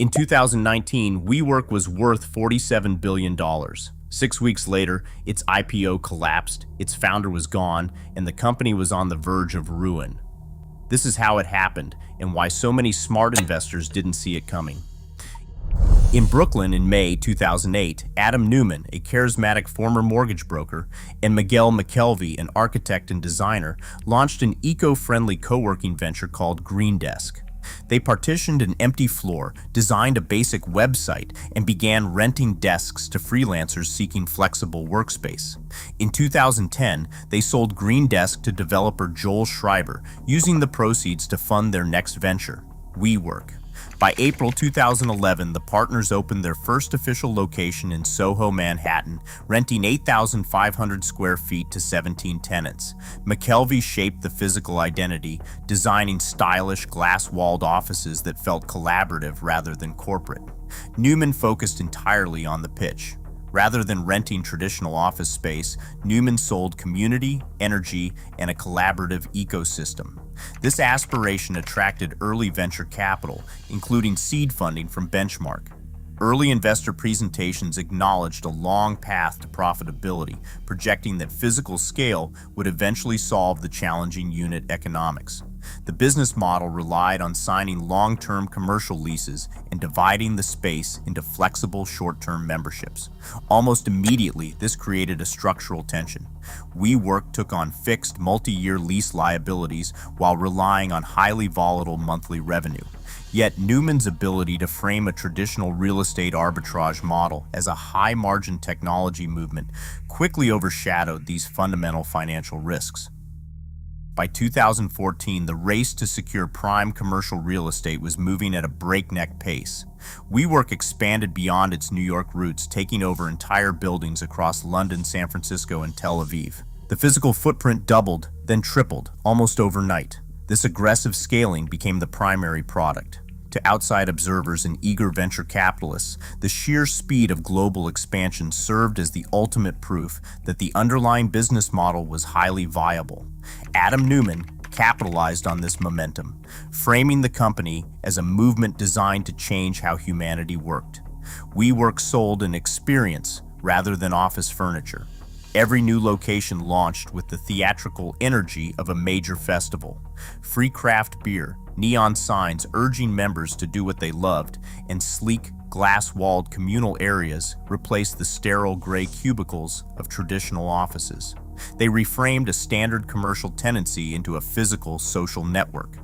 In 2019, WeWork was worth $47 billion. 6 weeks later, its IPO collapsed, its founder was gone, and the company was on the verge of ruin. This is how it happened, and why so many smart investors didn't see it coming. In Brooklyn in May 2008, Adam Neumann, a charismatic former mortgage broker, and Miguel McKelvey, an architect and designer, launched an eco-friendly co-working venture called Green Desk. They partitioned an empty floor, designed a basic website, and began renting desks to freelancers seeking flexible workspace. In 2010, they sold Green Desk to developer Joel Schreiber, using the proceeds to fund their next venture, WeWork. By April 2011, the partners opened their first official location in Soho, Manhattan, renting 8,500 square feet to 17 tenants. McKelvey shaped the physical identity, designing stylish, glass-walled offices that felt collaborative rather than corporate. Neumann focused entirely on the pitch. Rather than renting traditional office space, Neumann sold community, energy, and a collaborative ecosystem. This aspiration attracted early venture capital, including seed funding from Benchmark. Early investor presentations acknowledged a long path to profitability, projecting that physical scale would eventually solve the challenging unit economics. The business model relied on signing long-term commercial leases and dividing the space into flexible short-term memberships. Almost immediately, this created a structural tension. WeWork took on fixed multi-year lease liabilities while relying on highly volatile monthly revenue. Yet Neumann's ability to frame a traditional real estate arbitrage model as a high-margin technology movement quickly overshadowed these fundamental financial risks. By 2014, the race to secure prime commercial real estate was moving at a breakneck pace. WeWork expanded beyond its New York roots, taking over entire buildings across London, San Francisco, and Tel Aviv. The physical footprint doubled, then tripled, almost overnight. This aggressive scaling became the primary product. To outside observers and eager venture capitalists, the sheer speed of global expansion served as the ultimate proof that the underlying business model was highly viable. Adam Neumann capitalized on this momentum, framing the company as a movement designed to change how humanity worked. WeWork sold an experience rather than office furniture. Every new location launched with the theatrical energy of a major festival. Free craft beer, neon signs urging members to do what they loved, and sleek, glass-walled communal areas replaced the sterile gray cubicles of traditional offices. They reframed a standard commercial tenancy into a physical social network.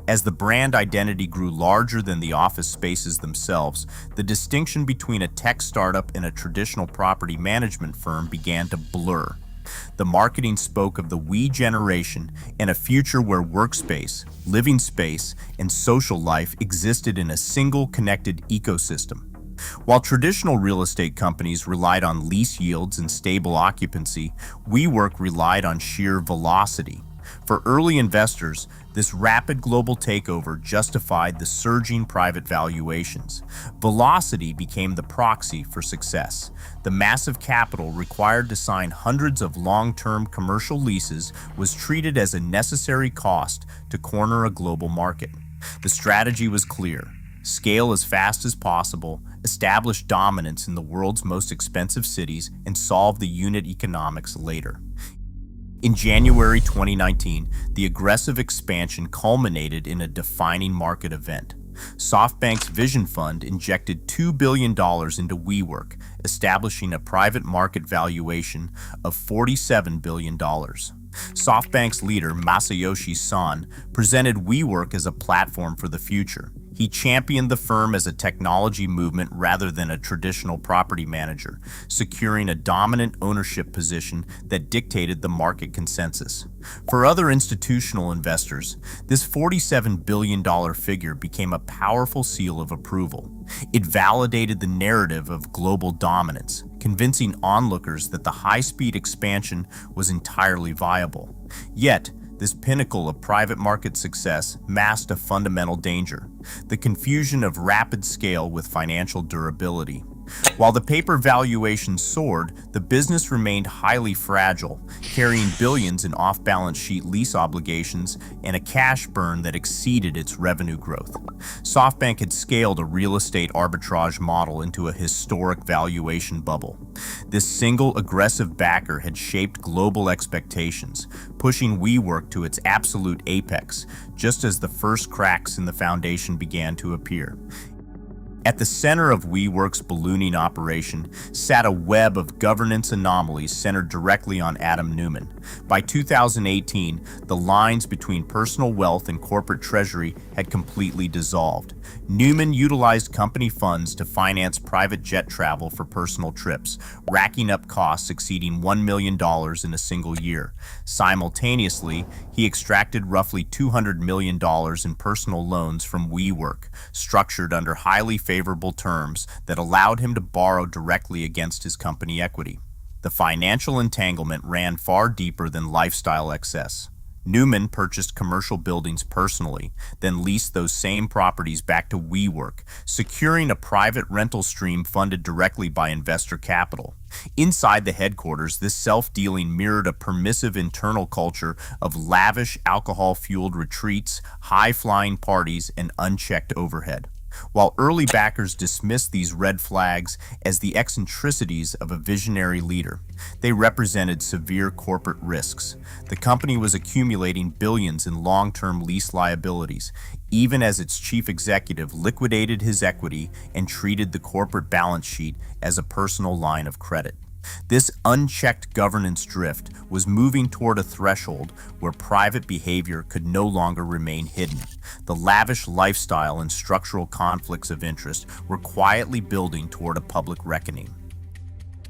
As the brand identity grew larger than the office spaces themselves, the distinction between a tech startup and a traditional property management firm began to blur. The marketing spoke of the we generation and a future where workspace, living space, and social life existed in a single connected ecosystem. While traditional real estate companies relied on lease yields and stable occupancy, WeWork relied on sheer velocity. For early investors, this rapid global takeover justified the surging private valuations. Velocity became the proxy for success. The massive capital required to sign hundreds of long-term commercial leases was treated as a necessary cost to corner a global market. The strategy was clear: scale as fast as possible, establish dominance in the world's most expensive cities, and solve the unit economics later. In January 2019, the aggressive expansion culminated in a defining market event. SoftBank's Vision Fund injected $2 billion into WeWork, establishing a private market valuation of $47 billion. SoftBank's leader, Masayoshi Son, presented WeWork as a platform for the future. He championed the firm as a technology movement rather than a traditional property manager, securing a dominant ownership position that dictated the market consensus. For other institutional investors, this $47 billion figure became a powerful seal of approval. It validated the narrative of global dominance, convincing onlookers that the high-speed expansion was entirely viable. Yet, this pinnacle of private market success masked a fundamental danger: the confusion of rapid scale with financial durability. While the paper valuation soared, the business remained highly fragile, carrying billions in off-balance sheet lease obligations and a cash burn that exceeded its revenue growth. SoftBank had scaled a real estate arbitrage model into a historic valuation bubble. This single aggressive backer had shaped global expectations, pushing WeWork to its absolute apex, just as the first cracks in the foundation began to appear. At the center of WeWork's ballooning operation sat a web of governance anomalies centered directly on Adam Neumann. By 2018, the lines between personal wealth and corporate treasury had completely dissolved. Neumann utilized company funds to finance private jet travel for personal trips, racking up costs exceeding $1 million in a single year. Simultaneously, he extracted roughly $200 million in personal loans from WeWork, structured under highly favorable terms that allowed him to borrow directly against his company equity. The financial entanglement ran far deeper than lifestyle excess. Neumann purchased commercial buildings personally, then leased those same properties back to WeWork, securing a private rental stream funded directly by investor capital. Inside the headquarters, this self-dealing mirrored a permissive internal culture of lavish, alcohol-fueled retreats, high-flying parties, and unchecked overhead. While early backers dismissed these red flags as the eccentricities of a visionary leader, they represented severe corporate risks. The company was accumulating billions in long-term lease liabilities, even as its chief executive liquidated his equity and treated the corporate balance sheet as a personal line of credit. This unchecked governance drift was moving toward a threshold where private behavior could no longer remain hidden. The lavish lifestyle and structural conflicts of interest were quietly building toward a public reckoning.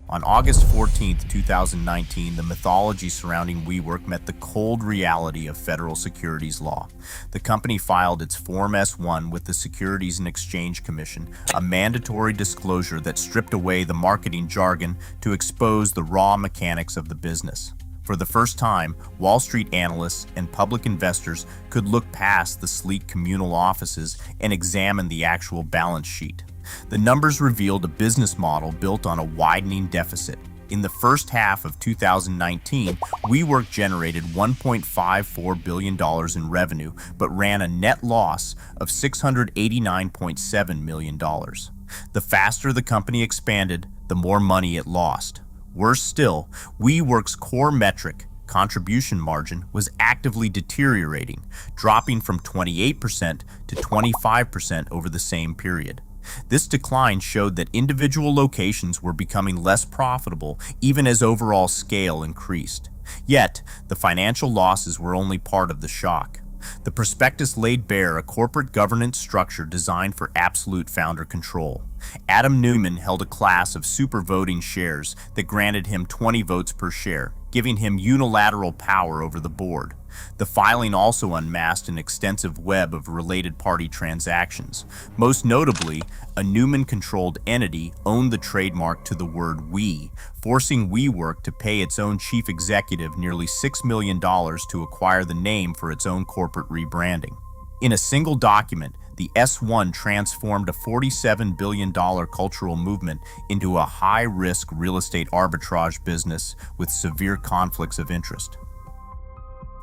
On August 14, 2019, the mythology surrounding WeWork met the cold reality of federal securities law. The company filed its Form S-1 with the Securities and Exchange Commission, a mandatory disclosure that stripped away the marketing jargon to expose the raw mechanics of the business. For the first time, Wall Street analysts and public investors could look past the sleek communal offices and examine the actual balance sheet. The numbers revealed a business model built on a widening deficit. In the first half of 2019, WeWork generated $1.54 billion in revenue, but ran a net loss of $689.7 million. The faster the company expanded, the more money it lost. Worse still, WeWork's core metric, contribution margin, was actively deteriorating, dropping from 28% to 25% over the same period. This decline showed that individual locations were becoming less profitable even as overall scale increased. Yet, the financial losses were only part of the shock. The prospectus laid bare a corporate governance structure designed for absolute founder control. Adam Neumann held a class of super voting shares that granted him 20 votes per share, giving him unilateral power over the board. The filing also unmasked an extensive web of related party transactions. Most notably, a Neumann-controlled entity owned the trademark to the word "we," forcing WeWork to pay its own chief executive nearly $6 million to acquire the name for its own corporate rebranding. In a single document, the S-1 transformed a $47 billion cultural movement into a high-risk real estate arbitrage business with severe conflicts of interest.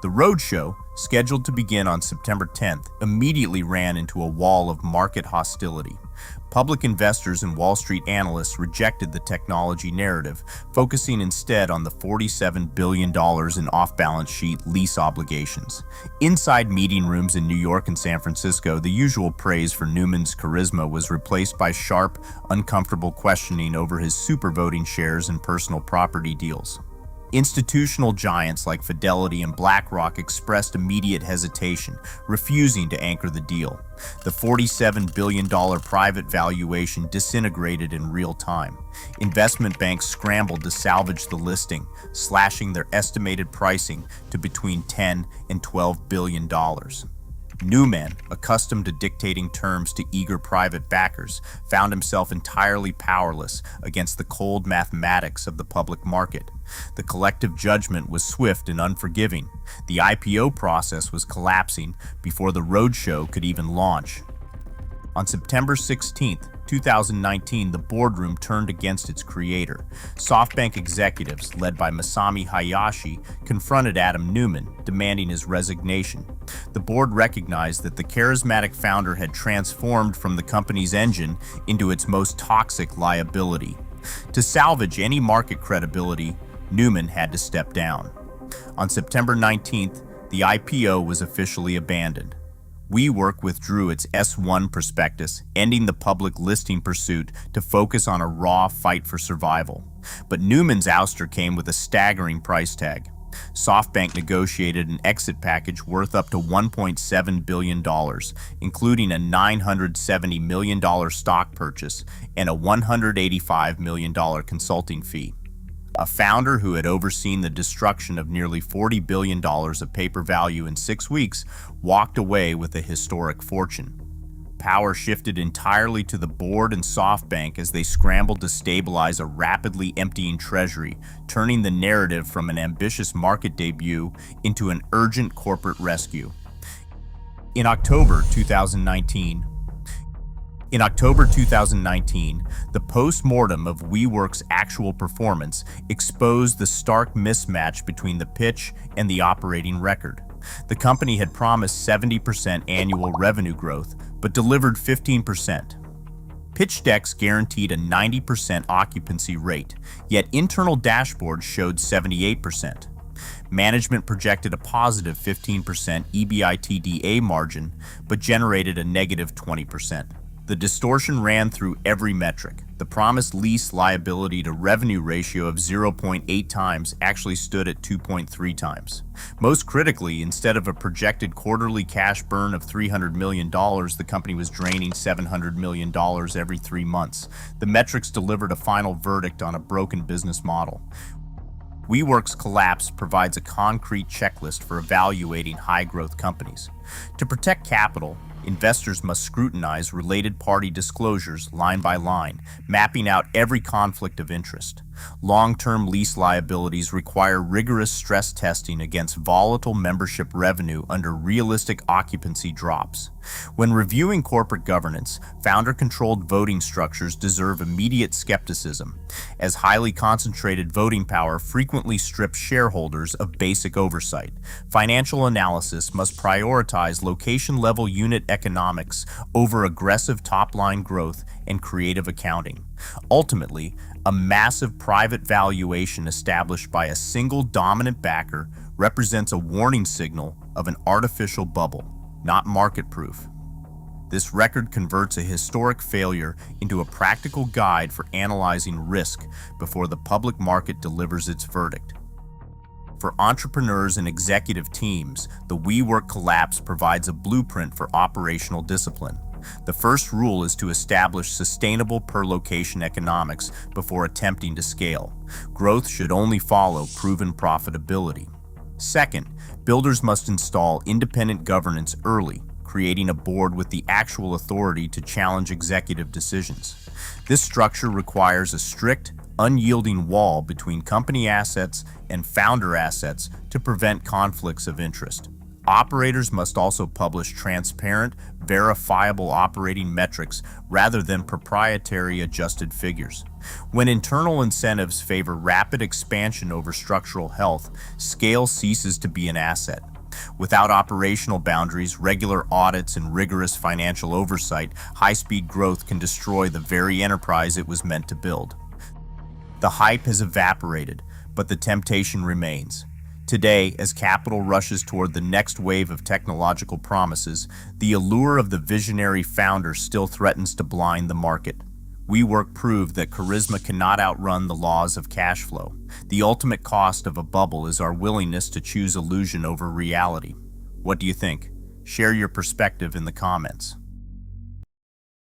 The roadshow, scheduled to begin on September 10th, immediately ran into a wall of market hostility. Public investors and Wall Street analysts rejected the technology narrative, focusing instead on the $47 billion in off-balance sheet lease obligations. Inside meeting rooms in New York and San Francisco, the usual praise for Neumann's charisma was replaced by sharp, uncomfortable questioning over his super voting shares and personal property deals. Institutional giants like Fidelity and BlackRock expressed immediate hesitation, refusing to anchor the deal. The $47 billion private valuation disintegrated in real time. Investment banks scrambled to salvage the listing, slashing their estimated pricing to between $10 and $12 billion. Neumann, accustomed to dictating terms to eager private backers, found himself entirely powerless against the cold mathematics of the public market. The collective judgment was swift and unforgiving. The IPO process was collapsing before the roadshow could even launch. On September 16, 2019, the boardroom turned against its creator. SoftBank executives, led by Masami Hayashi, confronted Adam Neumann, demanding his resignation. The board recognized that the charismatic founder had transformed from the company's engine into its most toxic liability. To salvage any market credibility, Neumann had to step down. On September 19th, the IPO was officially abandoned. WeWork withdrew its S-1 prospectus, ending the public listing pursuit to focus on a raw fight for survival. But Neumann's ouster came with a staggering price tag. SoftBank negotiated an exit package worth up to $1.7 billion, including a $970 million stock purchase and a $185 million consulting fee. A founder who had overseen the destruction of nearly $40 billion of paper value in 6 weeks walked away with a historic fortune. Power shifted entirely to the board and SoftBank as they scrambled to stabilize a rapidly emptying treasury, turning the narrative from an ambitious market debut into an urgent corporate rescue. In October 2019, the post-mortem of WeWork's actual performance exposed the stark mismatch between the pitch and the operating record. The company had promised 70% annual revenue growth, but delivered 15%. Pitch decks guaranteed a 90% occupancy rate, yet internal dashboards showed 78%. Management projected a positive 15% EBITDA margin, but generated a negative 20%. The distortion ran through every metric. The promised lease liability to revenue ratio of 0.8 times actually stood at 2.3 times. Most critically, instead of a projected quarterly cash burn of $300 million, the company was draining $700 million every 3 months. The metrics delivered a final verdict on a broken business model. WeWork's collapse provides a concrete checklist for evaluating high-growth companies. To protect capital, investors must scrutinize related party disclosures line by line, mapping out every conflict of interest. Long-term lease liabilities require rigorous stress testing against volatile membership revenue under realistic occupancy drops. When reviewing corporate governance, founder-controlled voting structures deserve immediate skepticism, as highly concentrated voting power frequently strips shareholders of basic oversight. Financial analysis must prioritize location-level unit economics over aggressive top-line growth and creative accounting. Ultimately, a massive private valuation established by a single dominant backer represents a warning signal of an artificial bubble, not market-proof. This record converts a historic failure into a practical guide for analyzing risk before the public market delivers its verdict. For entrepreneurs and executive teams, the WeWork collapse provides a blueprint for operational discipline. The first rule is to establish sustainable per-location economics before attempting to scale. Growth should only follow proven profitability. Second, builders must install independent governance early, creating a board with the actual authority to challenge executive decisions. This structure requires a strict, unyielding wall between company assets and founder assets to prevent conflicts of interest. Operators must also publish transparent, verifiable operating metrics rather than proprietary adjusted figures. When internal incentives favor rapid expansion over structural health, scale ceases to be an asset. Without operational boundaries, regular audits, and rigorous financial oversight, high-speed growth can destroy the very enterprise it was meant to build. The hype has evaporated, but the temptation remains. Today, as capital rushes toward the next wave of technological promises, the allure of the visionary founder still threatens to blind the market. WeWork proved that charisma cannot outrun the laws of cash flow. The ultimate cost of a bubble is our willingness to choose illusion over reality. What do you think? Share your perspective in the comments.